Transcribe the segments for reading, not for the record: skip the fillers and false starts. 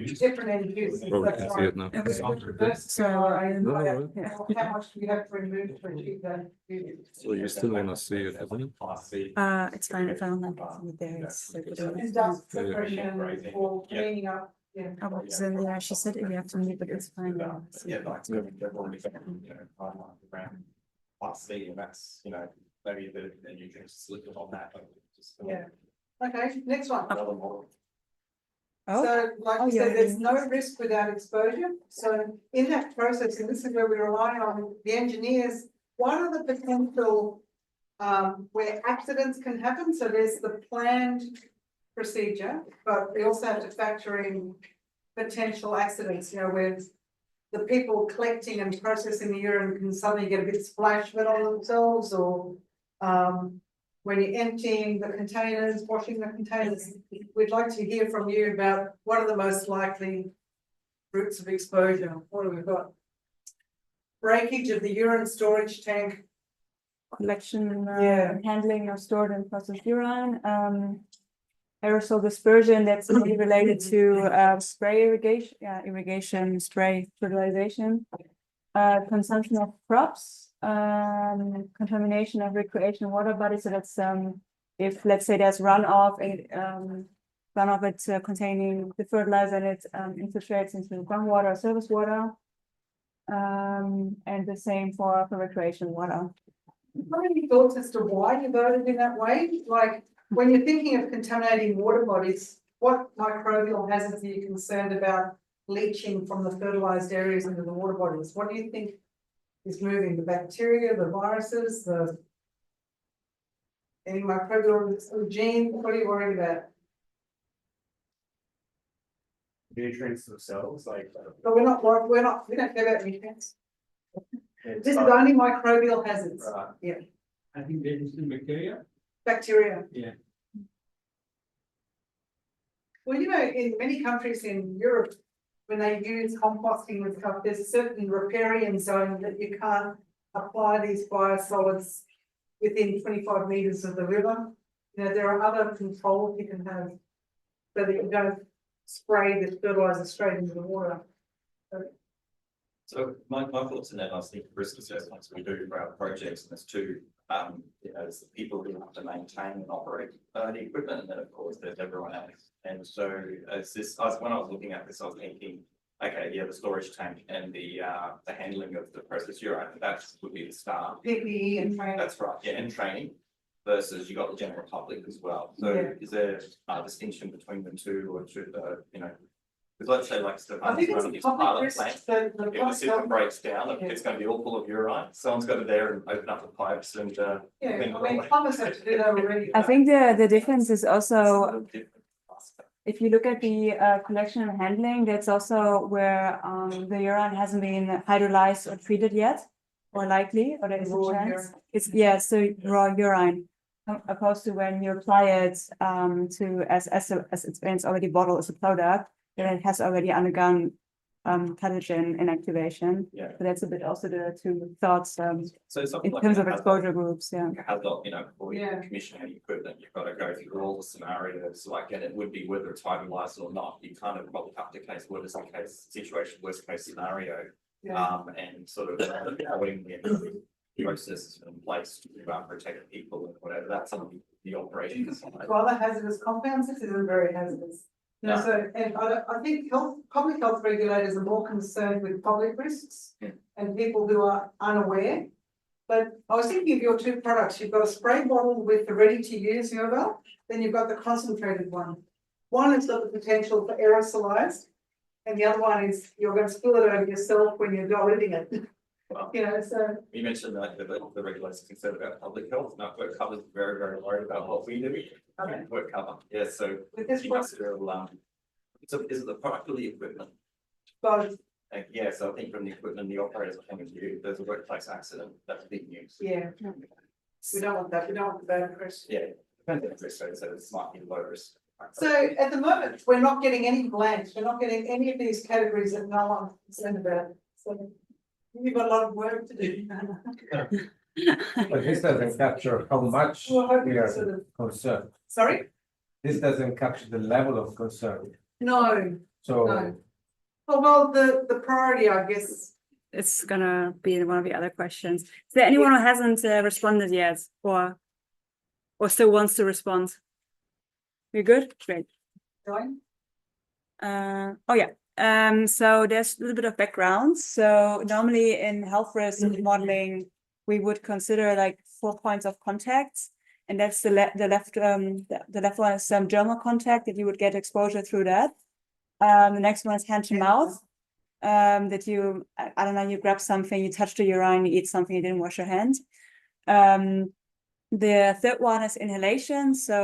different end uses. Probably That's can see right. it now. So I No, no, yeah. How much do you have to remove to achieve that? So you still wanna see it, isn't it? It's fine if I don't like it there. It's And dust suppression or cleaning up, yeah. then yeah, she said you have to move, but it's fine. Yeah, like, they've already got, around plus C, and that's, maybe then you can slip it on that. But just, Yeah. Okay, next one. another model. Oh, So, like you said, there's no risk without exposure. So in that process, and this is where we rely on the engineers, what are the potential where accidents can happen? So there's the planned procedure, but we also have to factor in potential accidents, where the people collecting and processing the urine can suddenly get a bit splash of it on themselves, or when you're emptying the containers, washing the containers. We'd like to hear from you about what are the most likely routes of exposure. What have we got? Breakage of the urine storage tank. collection, Yeah. handling of stored and processed urine, aerosol dispersion that's mainly related to spray irrigation, spray fertilization, consumption of crops, contamination of recreational water bodies. So that's if let's say there's runoff it's containing the fertilizer and it infiltrates into groundwater or surface water, and the same for recreational water. What are your thoughts as to why you voted in that way? Like, when you're thinking of contaminating water bodies, what microbial hazards are you concerned about leaching from the fertilized areas into the water bodies? What do you think is moving? The bacteria, the viruses, any microbial genes? What are you worried about? Nutrients themselves, like. But we don't care about nutrients. This is only microbial hazards. Right. Yeah, I think there is still bacteria. bacteria. Yeah. Well, in many countries in Europe, when they use composting and stuff, there's a certain riparian zone that you can't apply these biosolids within 25 meters of the river. There are other controls you can have so that you don't spray the fertilizer straight into the water. So my thoughts on that, I was thinking risk assessments we do for our projects, and there's two, there's the people who have to maintain and operate the equipment, and then of course there's everyone else. And so when I was looking at this, I was thinking, okay, yeah, the storage tank and the handling of the processed urine, that would be the staff. PPE and training. That's right, yeah, and training versus you got the general public as well. So Yeah. is there a distinction between the two, or should because let's say like I think it's a public risk. plant. The If the public system health- breaks down, Yeah. it's going to be all full of urine. Someone's got to there and open up the pipes and. Yeah, I mean, plumbers have to do that already. I think the difference is also, if you look at the collection and handling, that's also where the urine hasn't been hydrolyzed or treated yet, or likely, or there is a Raw chance. urine. It's so raw urine, opposed to when you apply it as it's already bottled as a product, then it has already undergone pathogen inactivation. Yeah. So that's a bit also the two thoughts So something in like terms of that, exposure groups. Yeah. Has got, before you Yeah. commission any equipment, you've got to go through all the scenarios, and it would be whether it's hydrolyzed or not. You kind of probably have to case worst case situation, worst case scenario. Yeah. And sort of putting the processes in place to protect people and whatever. That's some of the operations. To other hazardous compounds, this isn't very hazardous. So, and I think public health regulators are more concerned with public risks and people who are unaware. But I was thinking of your two products. You've got a spray bottle with the ready to use Yovel, then you've got the concentrated one. One has got the potential for aerosolized, and the other one is you're going to spill it over yourself when you're diluting it. Well, So you mentioned that the regulators are concerned about public health. Now, work cover's very, very worried about what we do. Okay. Work cover, yeah, so. with this You one, consider, so is it the product or the equipment? both, Yeah, so I think from the equipment, and the operator's point of view, there's a workplace accident, that's big news. yeah. We don't want that. We don't want the bad press. Yeah, depends on the risk, so it's slightly low risk. So at the moment, we're not getting any blanks. We're not getting any of these categories that no one's concerned about. So you've got a lot of work to do. But this doesn't capture how much Well, hopefully we are sort of- concerned. Sorry? This doesn't capture the level of concern. No, So, No. Oh, well, the priority, I guess, It's gonna be one of the other questions. Is there anyone who hasn't responded yet or still wants to respond? We're good? Great. join. Oh yeah. So there's a little bit of background. So normally in health risk modeling, we would consider like 4 points of contact. And that's the left one is some dermal contact that you would get exposure through that. The next one is hand to mouth. That you, I don't know, you grab something, you touch the urine, you eat something, you didn't wash your hands. The third one is inhalation. So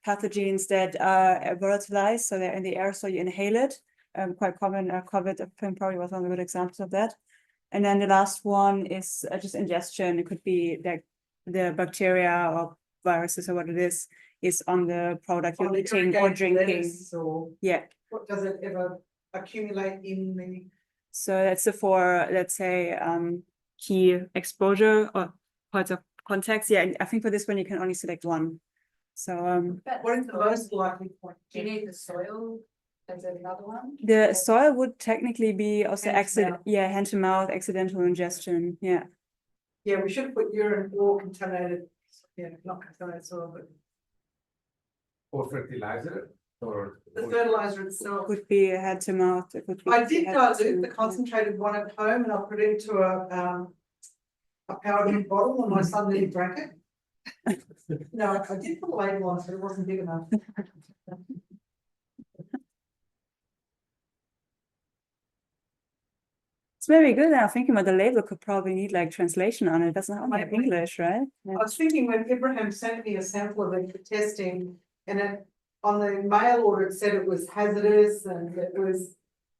pathogens that are volatilized, so they're in the air, so you inhale it. Quite common. COVID, I think, probably was one of the good examples of that. And then the last one is just ingestion. It could be like the bacteria or viruses or what it is on the product you're eating or drinking. Or Yeah. what does it ever accumulate in the? So that's the 4, let's say, key exposure or points of contacts. Yeah, and I think for this one you can only select one. So What is the most likely point? Do you need the soil as another one? the soil would technically be also Hand to mouth. hand to mouth, accidental ingestion. Yeah. Yeah, we should put urine or contaminated, yeah, not contaminated soil, but or fertilizer, or. the fertilizer itself. Could be hand to mouth. It could be I did head to- dilute the concentrated one at home and I put it into a powdered bottle and my son didn't drink it. No, I did put a label on it, but it wasn't big enough. It's very good. I'm thinking about the label could probably need like translation on it. It doesn't have Maybe. English, right? I was thinking when Ibrahim sent me a sample of it for testing and it, on the mail order, it said it was hazardous and it was,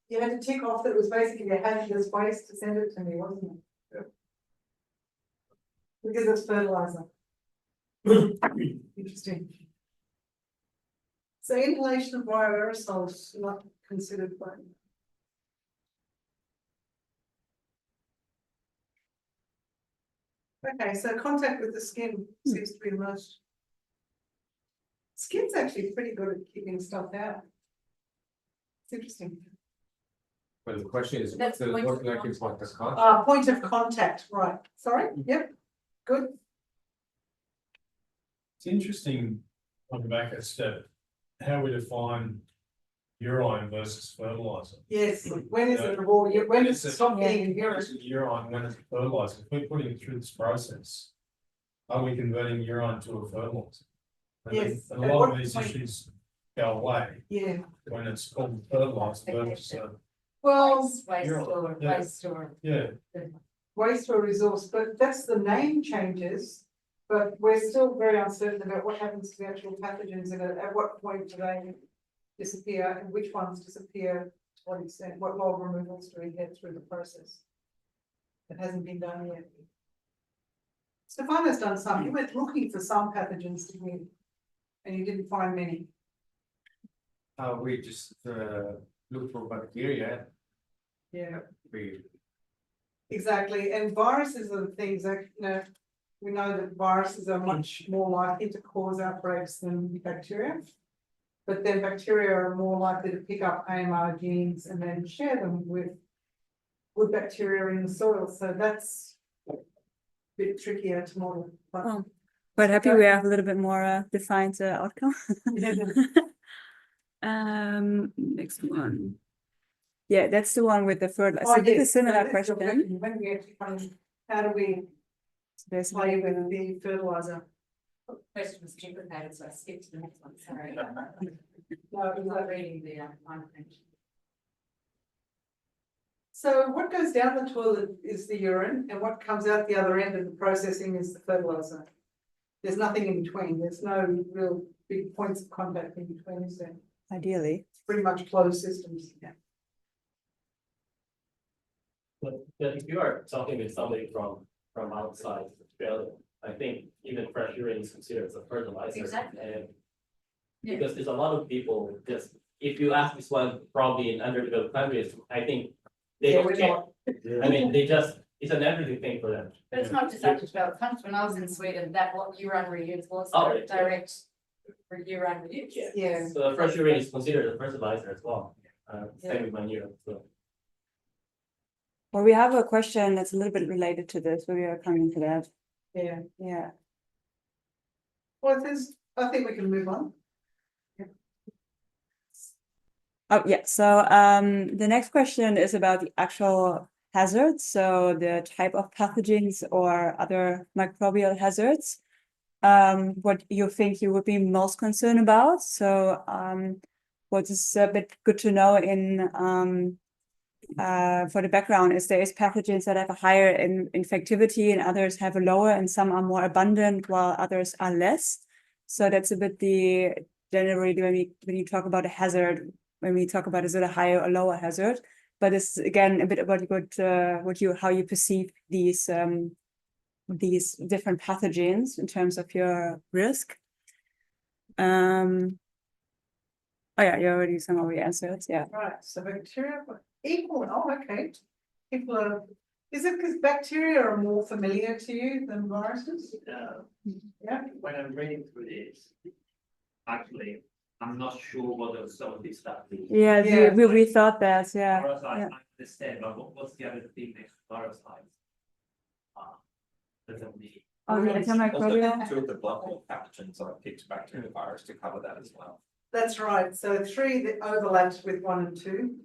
you had to tick off that it was basically a hazardous waste to send it to me, wasn't it? Yeah. Because it's fertilizer. Interesting. So inhalation of bioaerosols not considered by. Okay, so contact with the skin seems to be the most. Skin's actually pretty good at keeping stuff out. It's interesting. But the question is, That's what's the, point what of like is what the concept? Point of contact, right, sorry, yep, good, It's interesting on the back of step, how we define urine versus fertilizer. yes, when is it raw, when does it stop being When urine? is it urine, when is it fertilizer? If we're putting it through this process, are we converting urine to a fertilizer? And then- Yes, and at a lot what of these point? issues go away Yeah, when it's called fertilizer versus, well, Waste or. yeah. waste or resource, but that's the name changes. But we're still very uncertain about what happens to the actual pathogens and at what point do they disappear and which ones disappear to what extent, what log removals do we get through the process? It hasn't been done yet. Stefano's done some, you went looking for some pathogens, didn't you? And you didn't find many. We just look for bacteria. Yeah. We Exactly, and viruses are the things that, you know, we know that viruses are much more likely to cause outbreaks than bacteria. But then bacteria are more likely to pick up AMR genes and then share them with good bacteria in the soil, so that's a bit trickier to model. But Oh, quite happy we have a little bit more defined outcome. Next one. Yeah, that's the one with the fertilizer. Oh, So this is a yes, similar so that's your question. When we actually come, how do we There's play with the fertilizer? Question was duplicated, so I skipped to the next one, sorry. No, I'm not reading the fine print. so what goes down the toilet is the urine, and what comes out the other end of the processing is the fertilizer. There's nothing in between, there's no real big points of contact in between, is there? ideally. It's pretty much closed systems, yeah. But if you are talking with somebody from outside Australia, I think even fresh urine is considered as a fertilizer. Exactly. And Yeah. because there's a lot of people just, if you ask this one probably in underdeveloped countries, I think they Yeah, don't we're care. not. I mean, they just, it's an everyday thing for them. But it's not just underdeveloped countries. When I was in Sweden, that what urine reuse was Oh, right. direct For year-round use. Yeah. So the fresh urine is considered a fertilizer as well, same with manure, so. Well, we have a question that's a little bit related to this, but we are coming to that. Yeah, Yeah. well, I think we can move on. Oh, yeah, so the next question is about the actual hazards, so the type of pathogens or other microbial hazards. What you think you would be most concerned about, so what is a bit good to know in for the background is there is pathogens that have a higher infectivity and others have a lower, and some are more abundant while others are less. So that's a bit the generally when you talk about a hazard, when we talk about is it a higher or lower hazard, but it's again a bit about how you perceive these different pathogens in terms of your risk. Oh yeah, you already somehow answered, yeah. Right, so bacteria equal, oh, okay. People are, is it because bacteria are more familiar to you than viruses? Yeah. When I'm reading through this, actually, I'm not sure what some of this stuff is. Yeah, Yeah. we thought that, yeah. Parasites, Yeah. I understand, but what's the other thing next to parasites? Doesn't mean. Oh, the Also, antimicrobial. two of the blood pathogens I picked bacterial virus to cover that as well. That's right, so 3 that overlaps with 1 and 2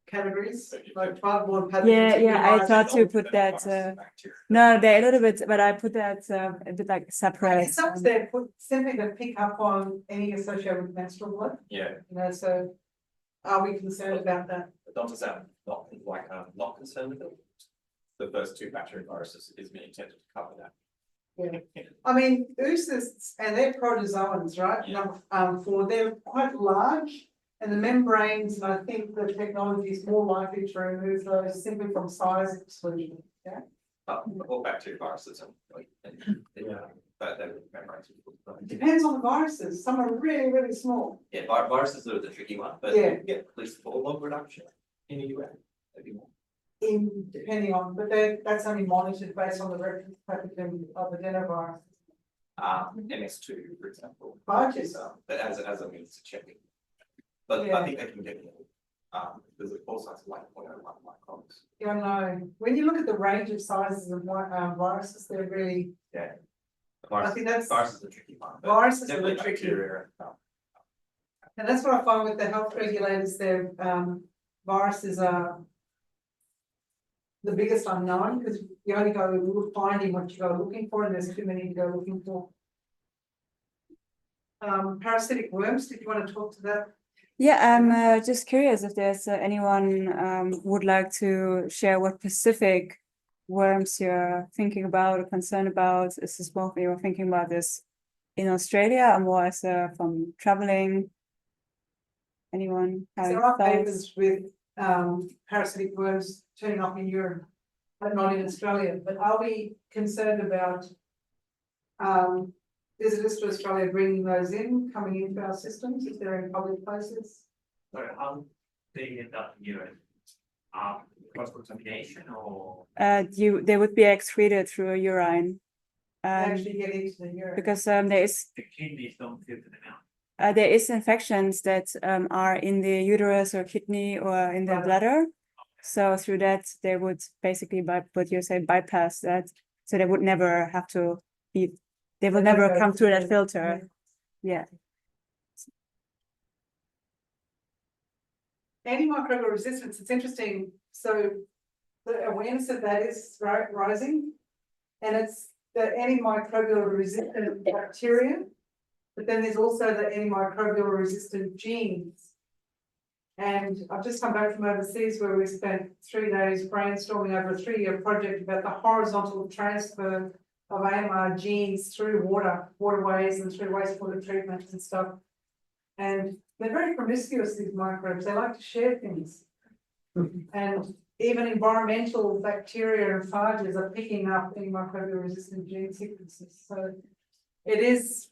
categories, like bloodborne pathogens. Yeah, I thought to put that, Bacteria. no, they're a little bit, but I put that a bit like separate. It's up there, put simply to pick up on any associated with menstrual blood, Yeah, you know, so are we concerned about that? but not to sound not like I'm not concerned with it. The first 2 bacterial viruses is intended to cover that. Yeah. I mean, oocysts and they're protozoans, right? Yeah. They're quite large, and the membranes, and I think the technology is more likely to remove those simply from size exclusion, yeah? All bacterial viruses are like, but they're membranes. Depends on the viruses, some are really, really small. Yeah, viruses are the tricky one, but Yeah. you can get at least 4 log reduction in a UA, maybe more. Depending on, but that's only monitored based on the reference pathogen of the adenovirus. MS2, for example. Viruses. But as a means to checking. But Yeah. I think they can get more, because of all size of like 0.01 microns. Yeah, I know, when you look at the range of sizes of viruses, they're really, Yeah. I think that's- Viruses are a tricky one. but viruses are definitely the tricky. bacteria, and that's what I find with the health regulators, their viruses are the biggest unknown, because you only go finding what you go looking for, and there's too many to go looking for. Parasitic worms, did you want to talk to that? Yeah, I'm just curious if there's anyone would like to share what specific worms you're thinking about or concerned about. Is this both you were thinking about this in Australia or more as from traveling? Anyone having There are thoughts? papers with parasitic worms turning up in Europe, but not in Australia, but are we concerned about visitors to Australia bringing those in, coming into our systems if they're in public places? So how they end up in urine? Cross contamination or? They would be excreted through a urine. They actually get into the urine. Because there is The kidneys don't filter them out. there is infections that are in the uterus or kidney or in the Right. bladder. So through that, they would basically bypass that. So they would never have to be, they will They don't never go come through that through- filter. Yeah. Antimicrobial resistance, it's interesting, so the awareness of that is rising. And it's the antimicrobial resistant bacteria, but then there's also the antimicrobial resistant genes. And I've just come back from overseas where we spent 3 days brainstorming over a 3-year project about the horizontal transfer of AMR genes through waterways and through wastewater treatments and stuff. And they're very promiscuous, these microbes, they like to share things. And even environmental bacteria and phages are picking up antimicrobial resistant gene sequences, so it is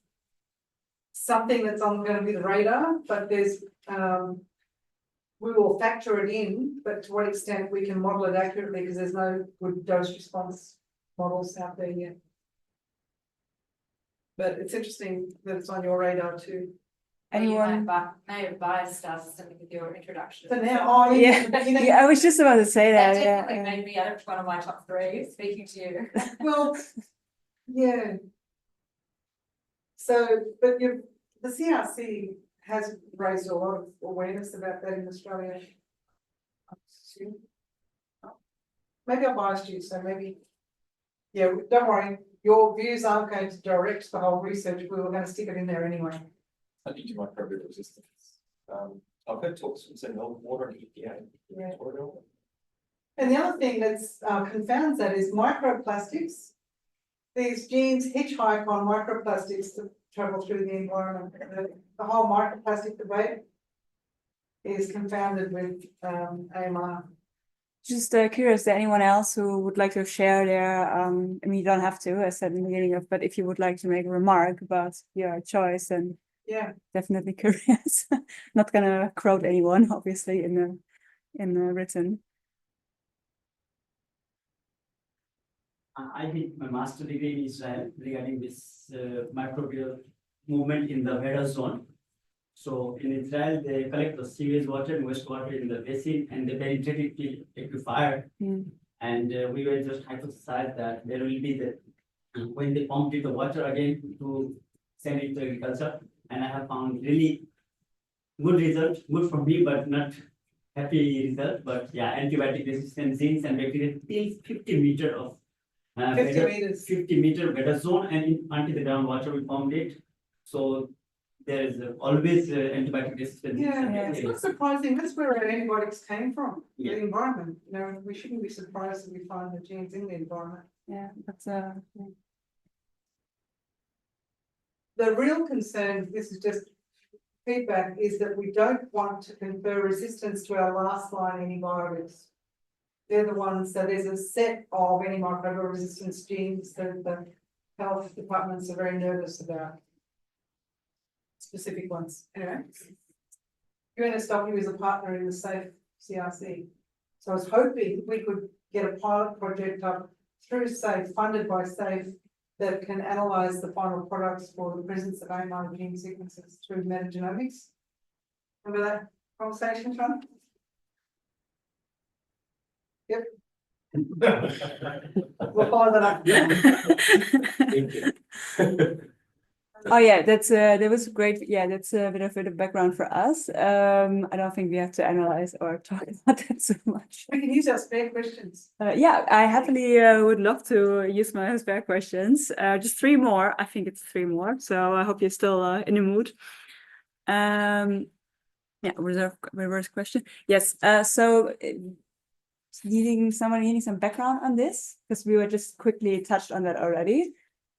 something that's going to be the radar, but there's we will factor it in, but to what extent we can model it accurately, because there's no good dose response models out there yet. But it's interesting that it's on your radar too. Anyone? May have biased us with your introduction. For now, oh, Yeah, yeah, I was just about to say That that, definitely yeah. made me out of one of my top three, speaking to you. well, yeah. So, but the CRC has raised a lot of awareness about that in Australia. Maybe I biased you, so maybe. Yeah, don't worry, your views aren't going to direct the whole research, we were going to stick it in there anyway. I think microbial resistance. I've heard talks from Engels, water and EPA. Yeah. And the other thing that's confounds that is microplastics. These genes hitchhike on microplastics to travel through the environment. The whole microplastic debate is confounded with AMR. Just curious, is there anyone else who would like to share their, I mean, you don't have to, as I said in the beginning of, but if you would like to make a remark about your choice, and Yeah, definitely curious. Not gonna quote anyone, obviously, in the written. I did my master degree in Israel regarding this microbial movement in the weather zone. So in Israel, they collect the sewage water and wastewater in the basin, and they penetrate it till aquifer. And we were just hypothesized that there will be when they pumped the water again to send it to agriculture. And I have found really good result, good for me, but not happy result. But yeah, antibiotic resistant genes and bacteria till 50 meters of 50 meters. 50-meter weather zone, and until the groundwater we pumped it. So there is always antibiotic resistance. Yeah, it's not surprising, that's where our antibiotics came from, Yeah. the environment, you know, we shouldn't be surprised that we find the genes in the environment. Yeah, that's The real concern, this is just feedback, is that we don't want to confer resistance to our last line antibiotics. They're the ones, so there's a set of antimicrobial resistance genes that the health departments are very nervous about. Specific ones, anyway. UNSW is a partner in the SAFE CRC. So I was hoping we could get a pilot project up through SAFE, funded by SAFE, that can analyze the final products for the presence of AMR gene sequences through metagenomics. Remember that conversation, John? Yep. We'll follow that up. Thank you. Oh yeah, that's that was great. Yeah, that's a bit of background for us. I don't think we have to analyze or talk about that so much. We can use our spare questions. Yeah, I happily would love to use my spare questions. Just 3 more. I think it's 3 more. So I hope you're still in the mood. Yeah, reverse question. Yes. So needing some background on this, because we were just quickly touched on that already.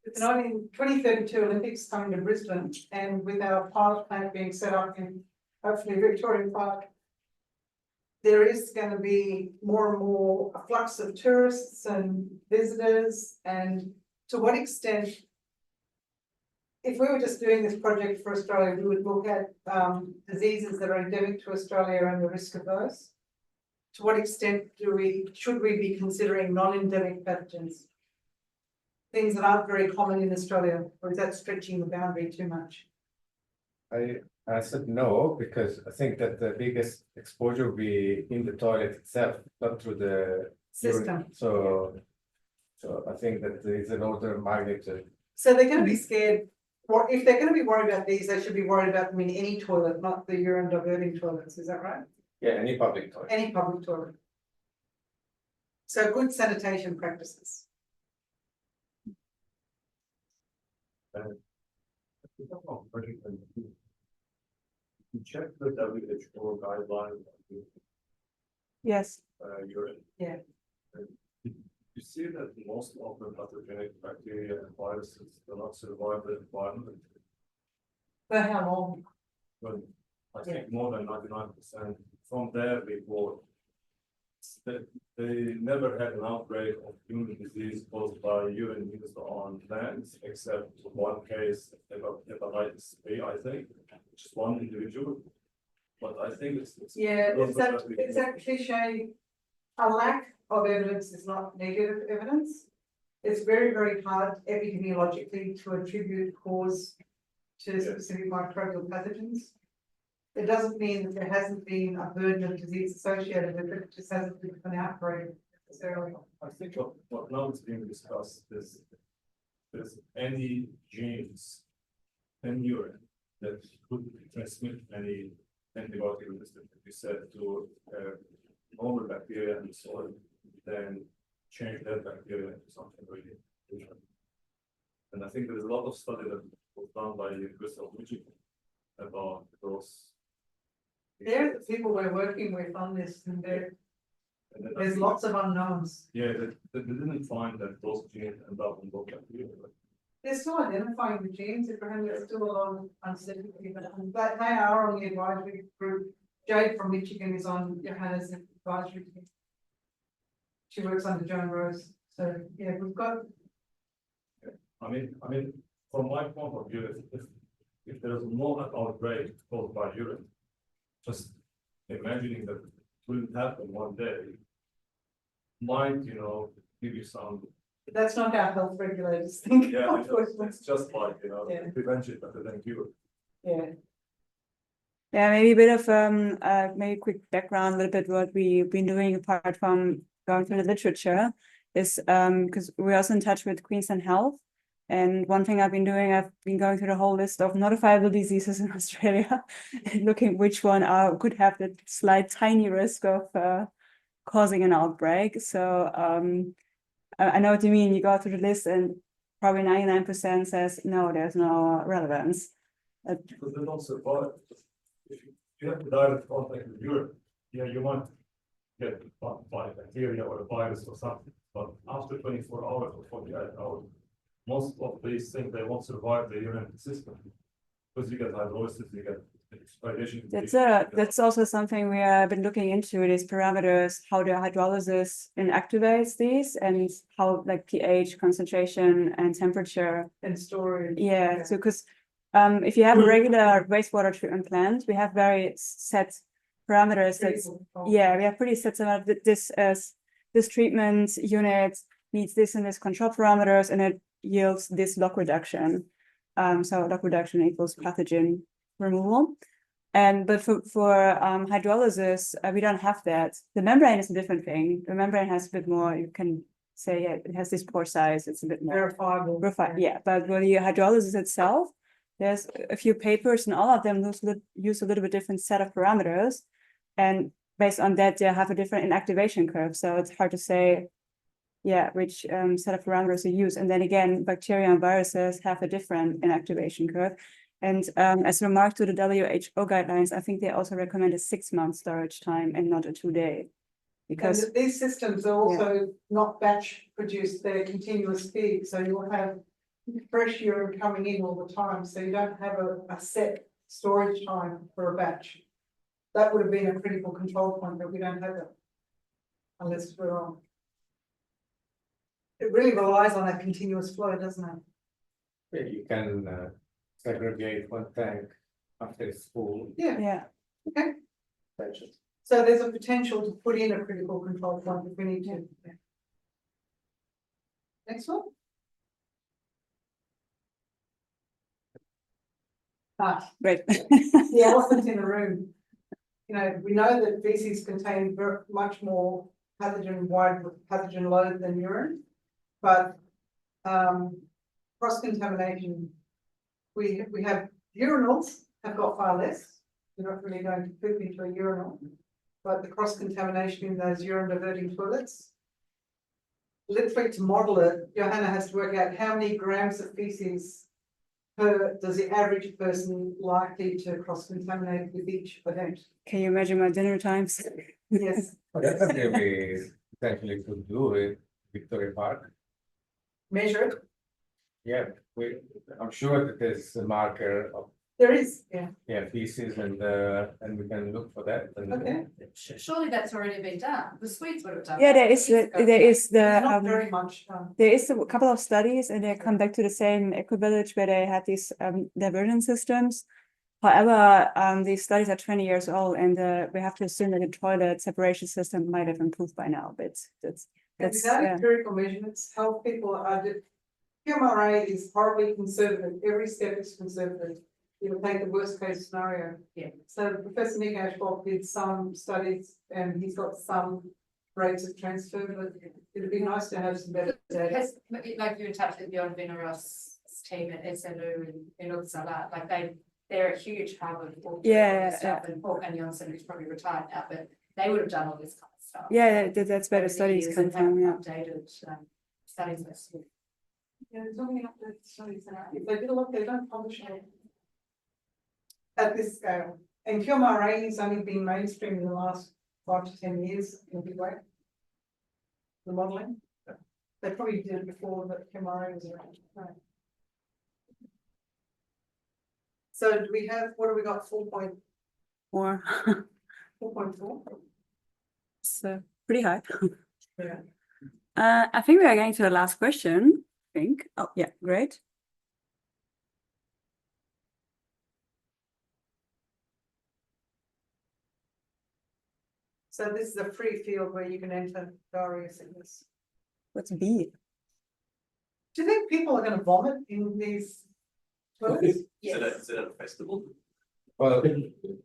With the 2032 Olympics coming to Brisbane, and with our pilot plant being set up in hopefully Victoria Park, there is going to be more and more a flux of tourists and visitors. And to what extent, if we were just doing this project for Australia, we would look at diseases that are endemic to Australia and the risk of those. To what extent should we be considering non-endemic pathogens? Things that aren't very common in Australia, or is that stretching the boundary too much? I said no, because I think that the biggest exposure will be in the toilet itself, not through the System. So I think that there is an order of magnitude. So they're going to be scared, or if they're going to be worried about these, they should be worried about them in any toilet, not the urine diverting toilets, is that right? Yeah, any public toilet. Any public toilet. So good sanitation practices. Check the WHO guidelines. Yes. Urine. Yeah. You see that most of the pathogenic bacteria and viruses do not survive the environment. For how long? But I think more than 99% from their report, they never had an outbreak of human disease caused by urine used on plants, except one case, hepatitis B, I think, just one individual. But I think it's Yeah, it's that cliche. A lack of evidence is not negative evidence. It's very, very hard epidemiologically to attribute cause to specific microbial pathogens. It doesn't mean that there hasn't been a burden of disease associated with it, it just hasn't been an outbreak necessarily. I think what now is being discussed is there's any genes in urine that could transmit any antibiotic resistance, like you said, to normal bacteria in the soil, then change that bacteria into something really different. And I think there's a lot of study that was done by the University of Michigan about those. There are the people we're working with on this, and And then I there's think- lots of unknowns. Yeah, they didn't find that those genes end up in those bacteria. They're still identifying the genes, Abraham, there's still a lot of uncertainty, but they are on the advisory group. Jade from Michigan is on Johanna's advisory team. She works under Joan Rose, so, yeah, we've got, I mean, from my point of view, if there's more outbreak caused by urine, just imagining that it will happen one day might, give you some, that's not how health regulators think. yeah, I know, unfortunately. it's just like, Yeah. prevention better than cure. Yeah, Yeah, maybe a bit of maybe quick background, a little bit what we've been doing apart from going through the literature is because we're also in touch with Queensland Health. And one thing I've been doing, I've been going through the whole list of notifiable diseases in Australia and looking which one could have the slight tiny risk of causing an outbreak. So I know what you mean. You go through the list and probably 99% says no, there's no relevance. Because they don't survive. If you have direct contact with urine, yeah, you might get by bacteria or a virus or something, but after 24 hours or 48 hours, most of these things, they won't survive the urine system. Because you get hydrolysis, you get expiration. That's also something we have been looking into, these parameters, how the hydrolysis inactivates these and how like pH, concentration and temperature. and storage. Yeah, so because if you have a regular wastewater treatment plant, we have very set parameters that's, yeah, we have pretty set amount of this treatment unit needs this and this control parameters and it yields this log reduction. So log reduction equals pathogen removal. But for hydrolysis, we don't have that. The membrane is a different thing. The membrane has a bit more, you can say, yeah, it has this pore size, it's a bit more Verifiable. refined, yeah. But for the hydrolysis itself, there's a few papers and all of them use a little bit different set of parameters. And based on that, they have a different inactivation curve. So it's hard to say, yeah, which set of parameters you use. And then again, bacteria and viruses have a different inactivation curve. And as a remark to the WHO guidelines, I think they also recommend a 6-month storage time and not a 2-day. Because And these systems are also not batch produced, they're continuous feed, so you'll have fresh urine coming in all the time, so you don't have a set storage time for a batch. That would have been a critical control point, but we don't have it. Unless we're on. It really relies on that continuous flow, doesn't it? Yeah, you can segregate one tank after it's full. yeah, Batches. So there's a potential to put in a critical control point if we need to. Next one. right. The elephant in the room. We know that feces contain much more pathogen load than urine, but cross-contamination, we have urinals have got far less. You're not really going to poop into a urinal, but the cross-contamination in those urine diverting toilets. Literally to model it, Johanna has to work out how many grams of feces does the average person likely to cross-contaminate with each event. Can you imagine my dinner times? Yes, Definitely we potentially could do it, Victoria Park. measure it. Yeah, I'm sure that there's a marker of, There is, feces and we can look for that. And, okay. Surely that's already been done. The Swedes would have done. Yeah, that there is years ago. Not very much. there is a couple of studies and they come back to the same equivillage where they had these diversion systems. However, these studies are 20 years old and we have to assume that the toilet separation system might have improved by now, but And That's, without yeah. empirical measurements, health people are, QMRA is horribly conservative, every step is conservative. You'll take the worst case scenario. Yeah. So Professor Nick Ashbolt did some studies and he's got some rates of transfer, but it'd be nice to have some better data. Has, like you're in touch with Bjorn Veneros' team at SLU in Uppsala, like they're a huge hub of all the Yeah, stuff, and Paul Johnson, who's probably retired now, but they would have done all this kind of stuff. Yeah, that's where the over the studies years come and from, yeah. have Updated studies. Yeah, there's only up to studies now. If they did a lot, they don't publish it at this scale. And QMRA has only been mainstream in the last 5 to 10 years in a big way. The modelling. They probably did it before, but QMRA was around. Right. So do we have, what have we got, 4.4? Or, 4.4? so pretty high. Yeah. I think we are getting to the last question, I think. Oh, yeah, great. So this is a free field where you can enter diarrhea sickness. What's B? Do you think people are going to vomit in these toilets? Is it a festival? Well,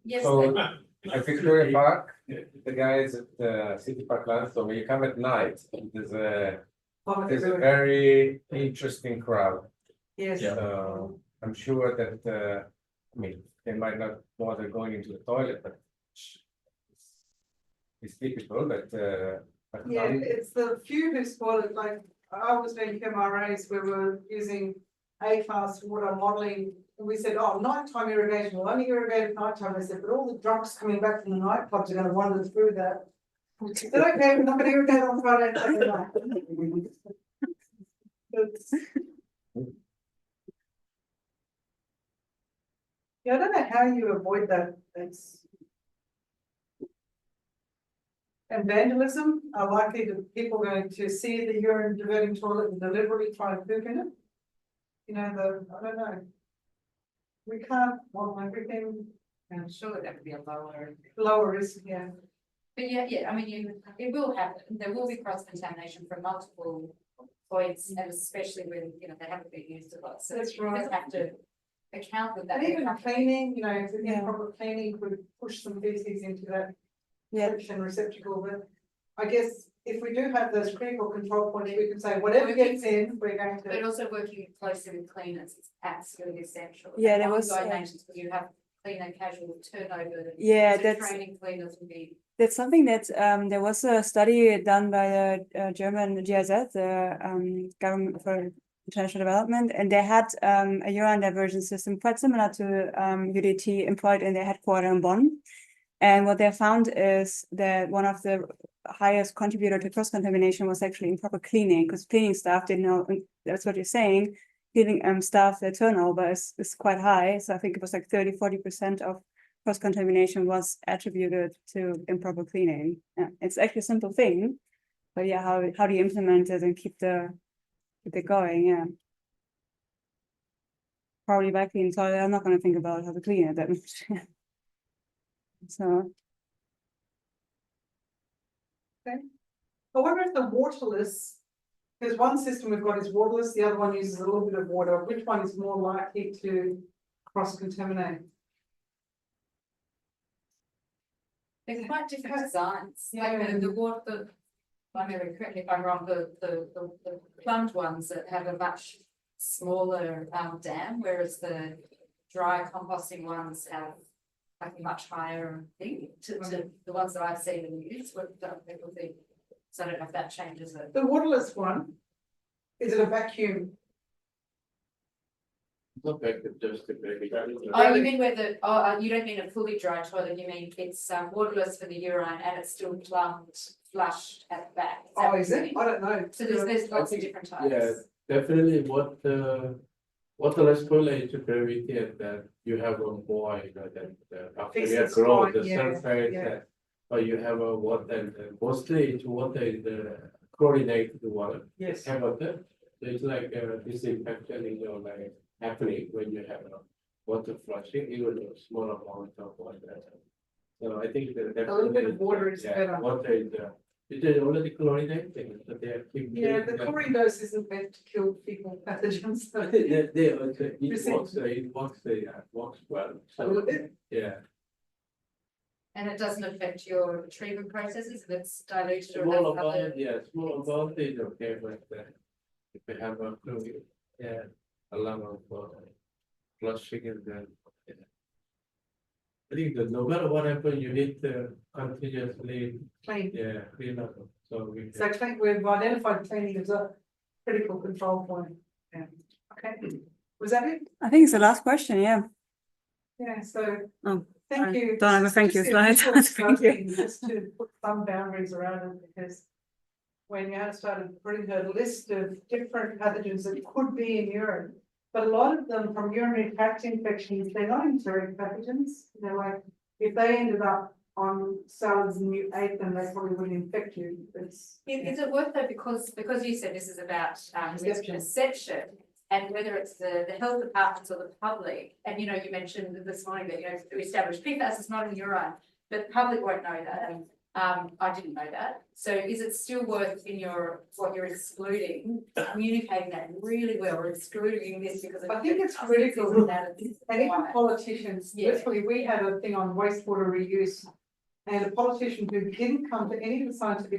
Yes, so at Victoria Park, the guys at the City Park Land, so when you come at night, there's a very interesting crowd. Yes. So I'm sure that, I mean, they might not bother going into the toilet, but it's typical, but Yeah, it's the few who spoil it, like, I was doing MRAs where we're using A-class water modelling, and we said, oh, nighttime irrigation, will only irrigate at nighttime, I said, but all the drunks coming back from the nightclubs are gonna wander through that. I said, okay, we're not gonna irrigate on Friday and Saturday night. It's- Yeah, I don't know how you avoid that, it's. And vandalism are likely to people going to see the urine diverting toilet and deliberately try and poop in it. You know, I don't know. We can't model everything, I'm sure that would be a lower risk, yeah. But yeah, I mean, it will happen, there will be cross contamination from multiple points, and especially when, they haven't been used a lot, so That's you right. just have to account with that. And even cleaning, if the Yeah. improper cleaning could push some feces into that Yeah. section receptacle, but I guess if we do have those critical control points, we can say whatever gets in, we're going But to. also working closely with cleaners is absolutely essential. Yeah, And there was, ongoing maintenance, where you have cleaner casual turnover. Yeah, so that's- Training cleaners would be. That's something that there was a study done by the German GIZ, the Government for International Development, and they had a urine diversion system quite similar to UDT employed in their headquarters in Bonn. And what they found is that one of the highest contributor to cross contamination was actually improper cleaning, because cleaning staff didn't know. That's what you're saying. Cleaning staff, their turnover is quite high. So I think it was like 30–40% of cross contamination was attributed to improper cleaning. Yeah, it's actually a simple thing, but yeah, how do you implement it and keep it going? Yeah. Probably by cleaning toilet, I'm not going to think about how to clean it that much. So. I wonder if the waterless, because one system we've got is waterless, the other one uses a little bit of water, which one is more likely to cross-contaminate? They're quite different designs, like the water, I mean, correct me if I'm wrong, the plumbed ones that have a much smaller dam, whereas the dry composting ones have like a much higher thing to the ones that I've seen and used, what people think. So I don't know if that changes it. The waterless one, is it a vacuum? Not back to just the baby. Oh, you mean you don't mean a fully dry toilet, you mean it's waterless for the urine and it's still plumbed, flushed at the back? Oh, is it? I don't know. So there's lots of different types. Yeah, definitely waterless toilet is gravity and that you have a more, that after you Fixed grow spot, the yeah, surface, yeah. or you have a water and mostly it's water is the chlorinated water. Yes. Have a that, it's like disinfection in your like happening when you have a water flushing, even a small amount of water. So I think that A little bit of water is yeah, better. Water is Is it already chlorinating, but they are keep. Yeah, the chlorine dose isn't meant to kill fecal pathogens, I so. think they, it Percent. works well, A little so, bit. yeah. And it doesn't affect your treatment processes if it's diluted or Small has other. amount, yeah, small amount is okay, but if they have a fluid, yeah, a lot of flushing and then. Yeah. I think that no matter what happens, you need to continuously, Clean. yeah, clean up, so we. So we've identified cleaning as a critical control point. Yeah. Okay, was that it? I think it's the last question, yeah. Yeah, so. Oh, Thank you. don't have a thank you Just slide. initial Thank you. scoping, Just to put some boundaries around it, because when Johanna started putting her list of different pathogens that could be in urine, but a lot of them from urinary tract infections, they're not enteric pathogens. They're like, if they ended up on salads and you ate them, they probably wouldn't infect you. It's. Is it worth though, because you said this is about Perception. perception and whether it's the health departments or the public, and you mentioned this morning that to establish PFAS is not in urine, but the public won't know that. I didn't know that. So is it still worth in what you're excluding, communicating that really well, or excluding this because of. I think it's critical. And even politicians, Yeah. literally, we had a thing on wastewater reuse. And a politician who didn't come to any of the scientific